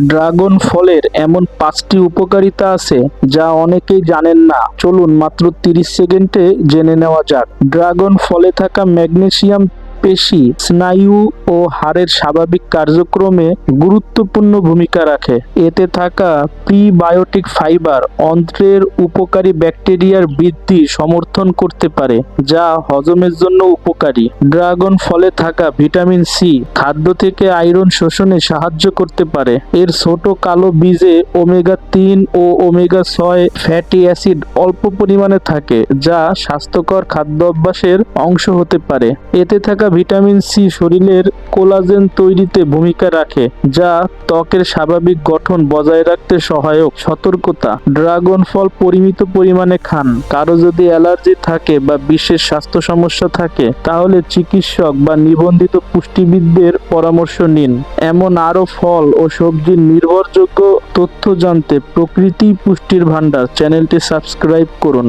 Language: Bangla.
ড্রাগন ফলের এমন 5টি উপকারিতা আছে যা অনেকেই জানেন না। চলুন মাত্র 30 সেকেন্ডে জেনে নেওয়া যাক। ড্রাগন ফলে থাকা ম্যাগনেসিয়াম পেশি, স্নায়ু ও হাড়ের স্বাভাবিক কার্যক্রমে গুরুত্বপূর্ণ ভূমিকা রাখে। এতে থাকা প্রিবায়োটিক ফাইবার অন্ত্রের উপকারী ব্যাকটেরিয়ার বৃদ্ধি সমর্থন করতে পারে, যা হজমের জন্য উপকারী। ড্রাগন ফলে থাকা ভিটামিন সি খাদ্য থেকে আয়রন শোষণে সাহায্য করতে পারে। এর ছোট কালো বীজে ওমেগা-3 ও ওমেগা-6 ফ্যাটি অ্যাসিড অল্প পরিমাণে থাকে, যা স্বাস্থ্যকর খাদ্য অভ্যাসের অংশ হতে পারে। এতে থাকা ভিটামিন সি শরীরের কোলাজেন তৈরিতে ভূমিকা রাখে, যা ত্বকের স্বাভাবিক গঠন বজায় রাখতে সহায়ক। সতর্কতা: ড্রাগন ফল পরিমিত পরিমাণে খান। কারো যদি অ্যালার্জি থাকে বা বিশেষ স্বাস্থ্য সমস্যা থাকে, তাহলে চিকিৎসক বা নিবন্ধিত পুষ্টিবিদদের পরামর্শ নিন। এমন আরও ফল ও সবজির নির্ভরযোগ্য তথ্য জানতে প্রকৃতি পুষ্টির ভান্ডার চ্যানেলটি সাবস্ক্রাইব করুন।